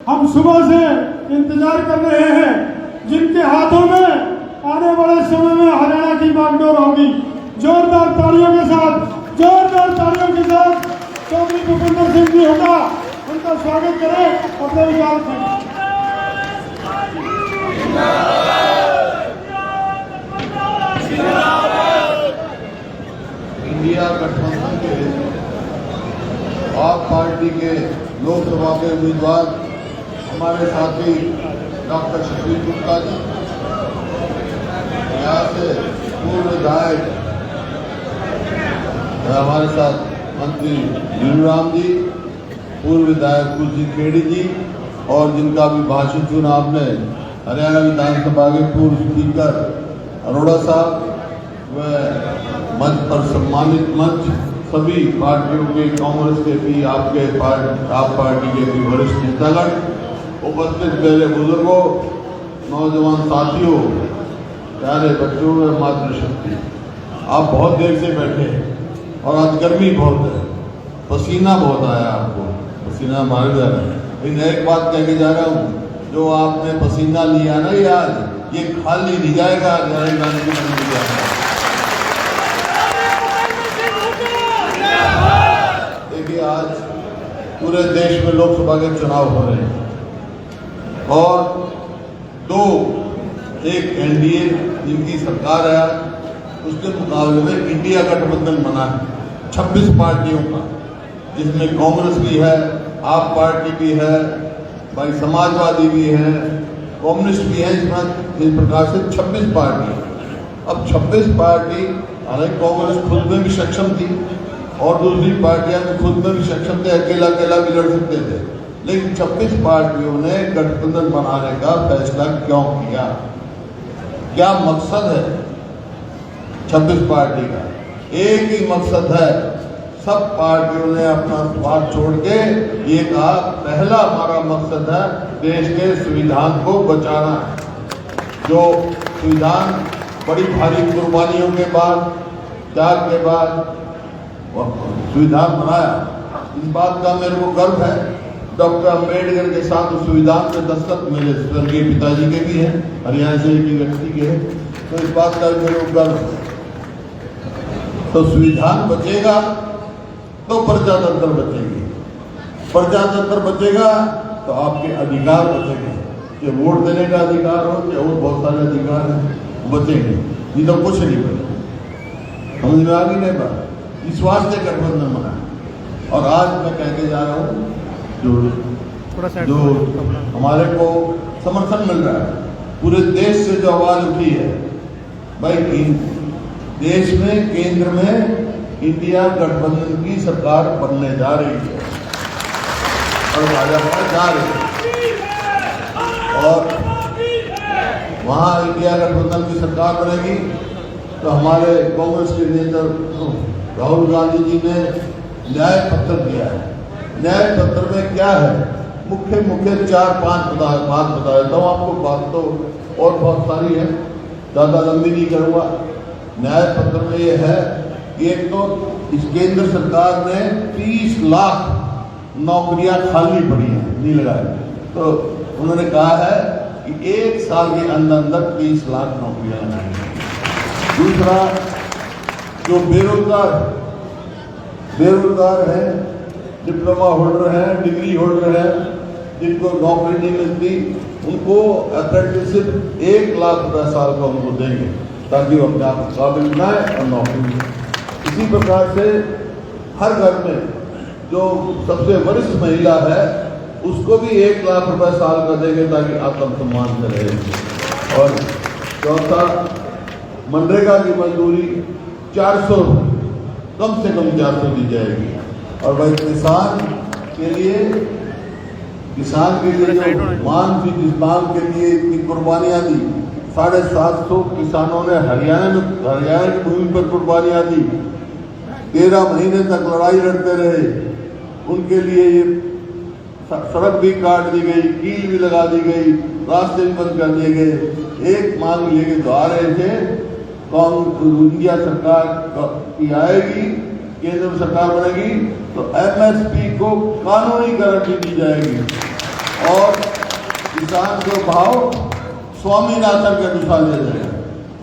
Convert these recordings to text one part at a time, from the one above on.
हम सुबह से इंतजार कर रहे हैं, जिनके हाथों में आने वाले समय में हरियाणा की बागडोर होगी। जोरदार तालियों के साथ चौधरी भूपेंद्र सिंह जी होगा, उनका स्वागत करें, अपने विचार रखें। इंडिया गठबंधन के आप पार्टी के लोकसभा के उम्मीदवार हमारे साथी डॉक्टर शशील गुप्ता जी, यहाँ से पूर्व विधायक हमारे साथ मंत्री वीरूराम जी, पूर्व विधायक कुलजी खेड़ी जी, और जिनका भी भाषण सुना आपने, हरियाणा विधानसभा के पूर्व स्पीकर अरोड़ा साहब, व मंच पर सम्मानित मंच सभी पार्टियों के, कांग्रेस के भी, आप पार्टी के भी वरिष्ठ नेतागण, उपस्थित मेरे बुजुर्गों, नौजवान साथियों, प्यारे बच्चों व मातृशक्ति, आप बहुत देर से बैठे हैं और आज गर्मी बहुत है, पसीना बहुत आया आपको, पसीना मार जा रहा है। लेकिन एक बात कह के जा रहा हूँ, जो आपने पसीना लिया ना यार, ये खाली नहीं जाएगा, जाने की नहीं जाएगा। देखिए आज पूरे देश में लोकसभा के चुनाव हो रहे हैं और एक एनडीए जिनकी सरकार है, उसके मुकाबले में इंडिया गठबंधन बना है 26 पार्टियों का, जिसमें कांग्रेस भी है, आप पार्टी भी है, भाई समाजवादी भी है, कम्युनिस्ट भी है, इस प्रकार से 26 पार्टी। अब 26 पार्टी, हालांकि कांग्रेस खुद में भी सक्षम थी और दूसरी पार्टियां भी खुद में भी सक्षम थे, अकेला भी लड़ सकते थे, लेकिन 26 पार्टियों ने गठबंधन बनाने का फैसला क्यों किया? क्या मकसद है 26 पार्टी का? एक ही मकसद है, सब पार्टियों ने अपना स्वार्थ छोड़ के ये कहा, पहला हमारा मकसद है देश के संविधान को बचाना। जो संविधान बड़ी भारी कुर्बानियों के बाद, त्याग के बाद संविधान बनाया, इस बात का मेरे को गर्व है। डॉक्टर अम्बेडकर के साथ उस संविधान के दस्तखत मेरे स्वर्गीय पिताजी के भी हैं, हरियाणा से एक व्यक्ति के हैं, तो इस बात का मेरे को गर्व है। तो संविधान बचेगा तो प्रजातंत्र बचेगी, प्रजातंत्र बचेगा तो आपके अधिकार बचेंगे, चाहे वोट देने का अधिकार हो, चाहे और बहुत सारे अधिकार बचेंगे, ये तो कुछ नहीं बचेगा। समझ में आ गई नहीं बात? इस वास्ते गठबंधन बना। और आज मैं कह के जा रहा हूँ, जो हमारे को समर्थन मिल रहा है, पूरे देश से जो आवाज उठी है, भाई देश में केंद्र में इंडिया गठबंधन की सरकार बनने जा रही है और भाजपा जा रही है, और वहाँ इंडिया गठबंधन की सरकार बनेगी तो हमारे कांग्रेस के नेता राहुल गांधी जी ने न्याय पत्र दिया है। न्याय पत्र में क्या है? मुख्य 4-5 बात बता देता हूँ आपको, बात तो और बहुत सारी है, ज़्यादा लंबी नहीं करूँगा। न्याय पत्र में ये है, एक तो इस केंद्र सरकार ने 30 लाख नौकरियां खाली पड़ी हैं, नहीं लगाए, तो उन्होंने कहा है कि 1 साल के अंदर 30 लाख नौकरियां लगाएंगे। दूसरा, जो बेरोजगार हैं, डिप्लोमा होल्डर हैं, डिग्री होल्डर हैं, जिनको नौकरी नहीं मिलती, उनको अप्रेंटिसशिप 1 लाख रुपये साल का उनको देंगे, ताकि वो अपने आप काबिल बनाए और नौकरी मिले। इसी प्रकार से हर घर में जो सबसे वरिष्ठ महिला है, उसको भी 1 लाख रुपए साल का देंगे, ताकि आत्मसम्मान से रहे। और चौथा, मनरेगा की मजदूरी 400, कम से कम 400 दी जाएगी। और भाई किसान के लिए जो मान के लिए इतनी कुर्बानियाँ दी, 750 किसानों ने हरियाणा की भूमि पर कुर्बानियाँ दी, 13 महीने तक लड़ाई लड़ते रहे, उनके लिए ये सड़क भी काट दी गई, कील भी लगा दी गई, रास्ते भी बंद कर दिए गए। एक मांग लेके तो आ रहे थे, इंडिया सरकार की आएगी, केंद्र सरकार बनेगी तो एमएसपी को कानूनी गारंटी दी जाएगी। और किसान को भाव स्वामीनाथन के अनुसार दिया जाएगा,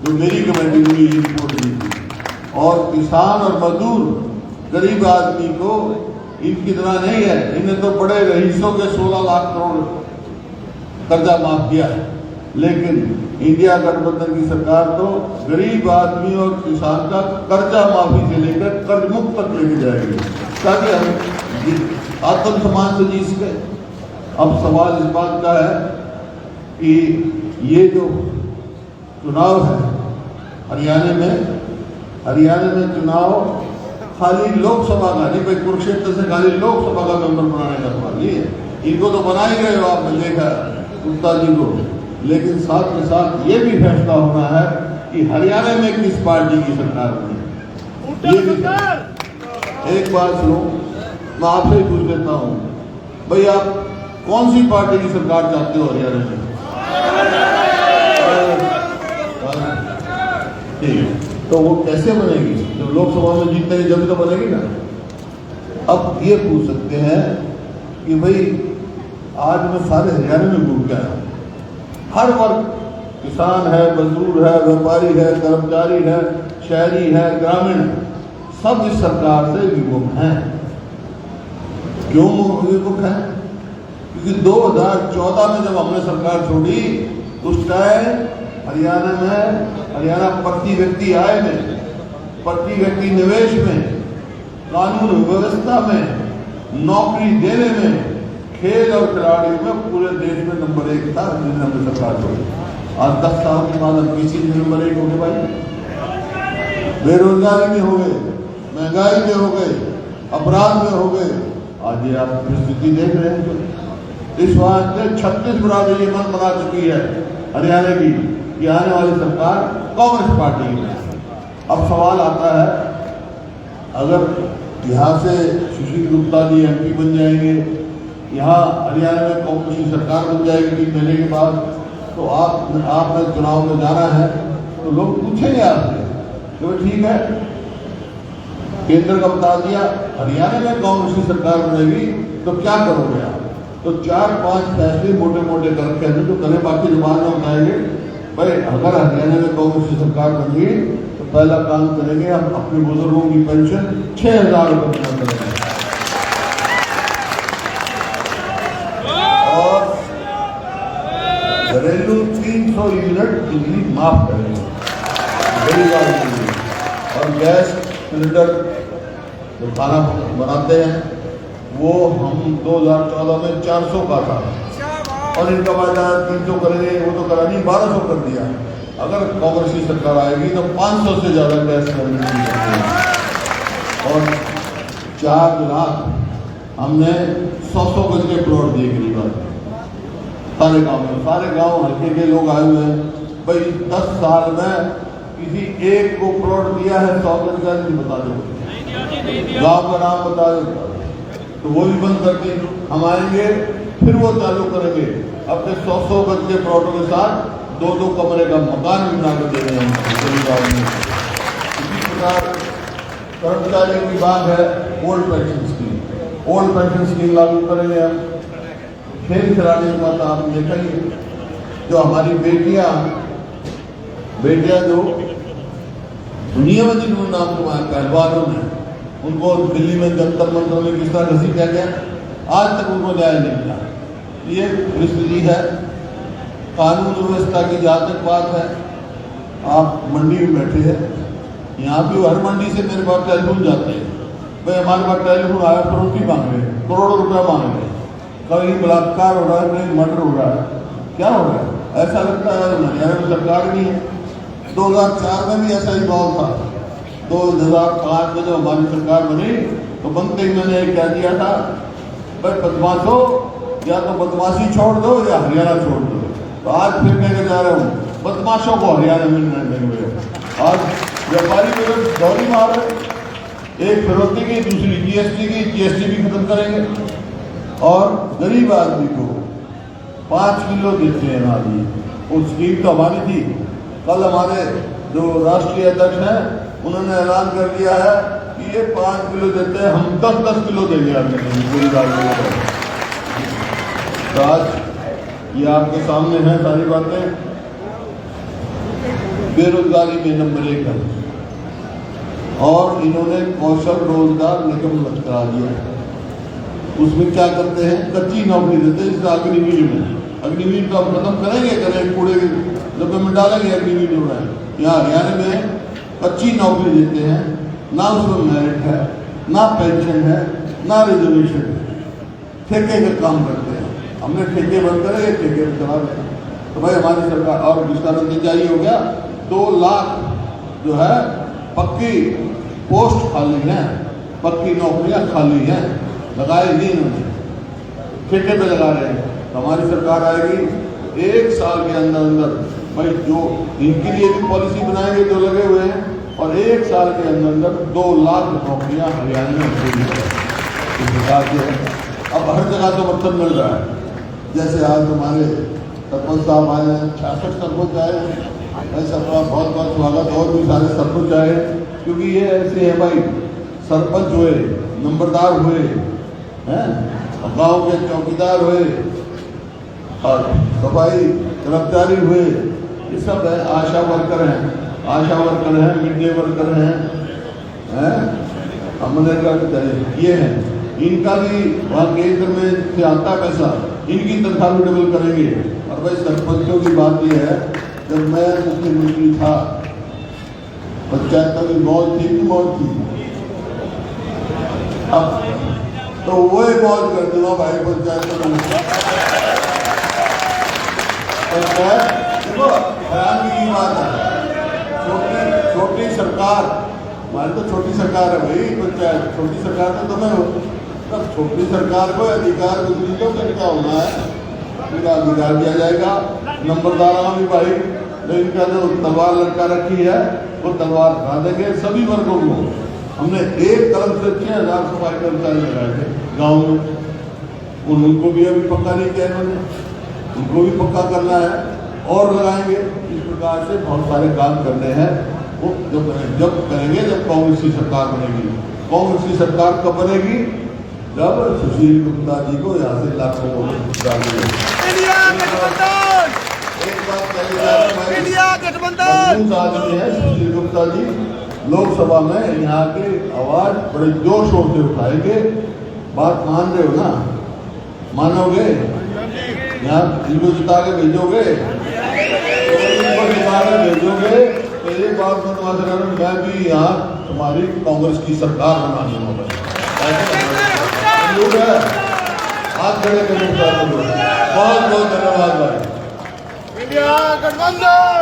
जो मेरी कमेटी ने ये रिपोर्ट दी थी। और किसान और मजदूर गरीब आदमी को इनकी तरह नहीं है, इन्हें तो बड़े रईसों के 16 लाख करोड़ कर्जा माफ किया है, लेकिन इंडिया गठबंधन की सरकार तो गरीब आदमी और किसान का कर्जा माफी से लेकर कर्ज मुक्त तक लेके जाएगी, ताकि हम आत्मसम्मान से जी सके। अब सवाल इस बात का है कि ये जो चुनाव है हरियाणा में चुनाव खाली लोकसभा का नहीं, भाई कुरुक्षेत्र से खाली लोकसभा का मेंबर बनाने का सवाल नहीं है। इनको तो बना ही गए हो आपने देखा गुप्ता जी को, लेकिन साथ के साथ ये भी फैसला होना है कि हरियाणा में किस पार्टी की सरकार बने। ये भी एक बात सुनो, मैं आपसे ही पूछ लेता हूँ, भाई आप कौन सी पार्टी की सरकार चाहते हो हरियाणा में? ठीक, तो वो कैसे बनेगी? जब लोकसभा में जीतेंगे जब तो बनेगी ना। अब ये पूछ सकते हैं कि भाई आज मैं सारे हरियाणा में घूम गया, हर वर्ग, किसान है, मजदूर है, व्यापारी है, कर्मचारी है, शहरी है, ग्रामीण, सब इस सरकार से विमुख हैं। क्यों विमुख हैं? क्योंकि 2014 में जब हमने सरकार छोड़ी, उस टाइम हरियाणा प्रति व्यक्ति आय में, प्रति व्यक्ति निवेश में, कानून व्यवस्था में, नौकरी देने में, खेल और खिलाड़ियों में पूरे देश में नंबर 1 था, जिसने हमने सरकार छोड़ी। आज 10 साल के बाद हम किसी में नंबर 1 हो गए भाई, बेरोजगारी में हो गए, महंगाई में हो गए, अपराध में हो गए। आज ये आप स्थिति देख रहे हैं। इस वास्ते 36 बराबर ये मन बना चुकी है हरियाणा की कि आने वाली सरकार कांग्रेस पार्टी की। अब सवाल आता है, अगर यहाँ से सुशील गुप्ता जी MP बन जाएंगे, यहाँ हरियाणा में कांग्रेस की सरकार बन जाएगी 3 महीने के बाद, तो आपने चुनाव में जाना है तो लोग पूछेंगे आपसे तो ठीक है, केंद्र का बता दिया हरियाणा में कांग्रेस की सरकार बनेगी तो क्या करोगे आप? तो 4-5 फैसले मोटे मोटे करके जो करें, बाकी जुबान में बताएंगे। भाई अगर हरियाणा में कांग्रेस की सरकार बनेगी तो पहला काम करेंगे, हम अपने बुजुर्गों की पेंशन 6,000 रुपये जमा करेंगे और घरेलू 300 यूनिट बिजली माफ करेंगे गरीब के लिए। और गैस सिलेंडर जो खाना बनाते हैं वो हम 2014 में 400 का था और इनका वायदा 300 करेंगे, वो तो करा नहीं, 1200 कर दिया। अगर कांग्रेस की सरकार आएगी तो 500 से ज़्यादा गैस सिलेंडर और 4 लाख हमने 100 गज के प्लॉट दिए गरीब सारे गाँव में। सारे गाँव हल्के के लोग आए हुए हैं। भाई 10 साल में किसी एक को प्लॉट दिया है 100 गज का, नहीं बता दो, गाँव का नाम बता दो, तो वो भी बंद कर दी। हम आएंगे फिर वो चालू करेंगे अपने 100 गज के प्लॉटों के साथ 2-2 कमरे का मकान भी बना कर दे रहे हैं। इसी प्रकार कर्मचारियों की बात है, old pension scheme, old pension scheme लागू करेंगे हम। खेल खिलाड़ी की बात आपने देखा ही, जो हमारी बेटियां जो दुनिया में जिन्होंने नाम कमाया पहलवानों ने, उनको दिल्ली में जंतर मंतर में किस तरह घसीटा गया, आज तक उनको न्याय नहीं मिला। ये परिस्थिति है। कानून व्यवस्था की जहाँ तक बात है, आप मंडी में बैठे हैं, यहाँ भी हर मंडी से मेरे पास टेलीफोन जाते हैं, भाई हमारे पास टेलीफोन आया, फरोख्ती मांग रहे हैं, करोड़ों रुपया मांग रहे हैं, कहीं बलात्कार हो रहा है, कहीं मर्डर हो रहा है, क्या हो रहा है? ऐसा लगता है हरियाणा में सरकार नहीं है। 2004 में भी ऐसा ही माहौल था। 2005 में जब हमारी सरकार बनी तो बनते ही मैंने एक कह दिया था, भाई बदमाशों या तो बदमाशी छोड़ दो या हरियाणा छोड़ दो। तो आज फिर कहने जा रहा हूँ, बदमाशों को हरियाणा में नहीं देंगे। आज व्यापारी को दौरी मार रहे, एक फिरौती की, दूसरी GST भी खत्म करेंगे और गरीब आदमी को 5 किलो देते हैं अनाज। वो स्कीम तो हमारी थी। कल हमारे जो राष्ट्रीय अध्यक्ष हैं उन्होंने ऐलान कर दिया है कि ये 5 किलो देते हैं, हम 10-10 किलो देंगे आपके गरीब आदमी को। तो आज ये आपके सामने है सारी बातें। बेरोजगारी में नंबर 1 है और इन्होंने कौशल रोजगार निगम करा दिया। उसमें क्या करते हैं, कच्ची नौकरी देते हैं। इस अग्निवीर में, अग्निवीर का खत्म करेंगे कूड़े के डब्बे में डालेंगे अग्निवीर में। यहाँ हरियाणा में कच्ची नौकरी देते हैं, ना उसमें मेरिट है, ना पेंशन है, ना रिजर्वेशन है, ठेके का काम करते हैं। हमने ठेके बंद करे, ठेके में चला गए। तो भाई हमारी सरकार और जिसका नतीजा ये हो गया 2 लाख जो है पक्की पोस्ट खाली हैं, पक्की नौकरियां खाली हैं, लगाए नहीं इन्होंने, ठेके पे लगा रहे हैं। तो हमारी सरकार आएगी 1 साल के अंदर अंदर भाई जो इनके लिए भी पॉलिसी बनाएंगे जो लगे हुए हैं, और 1 साल के अंदर अंदर 2 लाख नौकरियां हरियाणा में खुली है। इस प्रकार से अब हर जगह समर्थन मिल रहा है। जैसे आज हमारे सरपंच साहब आए हैं, 66 सरपंच आए हैं, मैं सबका बहुत बहुत स्वागत। और भी सारे सरपंच आए, क्योंकि ये ऐसे है भाई, सरपंच हुए, नंबरदार हुए हैं, गाँव के चौकीदार हुए और सफाई कर्मचारी हुए, ये सब है। आशा वर्कर हैं, आशा वर्कर हैं, मिड डे वर्कर हैं, हमने का ये है। इनका भी वहाँ केंद्र में से आता पैसा, इनकी तनख्वाह भी डबल करेंगे। और भाई सरपंचों की बात ये है, जब मैं मुख्यमंत्री था पंचायत में मौज थी कि मौज थी, अब तो वो मौज कर दूंगा भाई पंचायत में। देखो हैरान की बात है, छोटी सरकार, हमारी तो छोटी सरकार है भाई पंचायत, छोटी सरकार तो तुम्हें हो, तब छोटी सरकार को अधिकार तो क्या होना है, पूरा अधिकार दिया जाएगा। नंबरदारों भी भाई इनका जो तलवार लटका रखी है वो तलवार खा देंगे सभी वर्गों को। हमने एक कलम से 6000 सफाई कर्मचारी लगाए थे गाँव में, उनको भी अभी पक्का नहीं किया इन्होंने, उनको भी पक्का करना है और लगाएंगे। इस प्रकार से बहुत सारे काम करने हैं, वो जब करेंगे जब कांग्रेस की सरकार बनेगी। कांग्रेस की सरकार कब बनेगी, जब सुशील गुप्ता जी को यहाँ से लाखों एक बात आदमी है सुशील गुप्ता जी, लोकसभा में यहाँ के आवाज बड़े जोर शोर से उठाएंगे। बात मान रहे हो ना, मानोगे? यहाँ इनको जिता के भेजोगे, भेजोगे तो एक बात मैं भी यहाँ तुम्हारी कांग्रेस की सरकार बनाने वाला हाथ खड़े करने बहुत बहुत धन्यवाद भाई। इंडिया गठबंधन।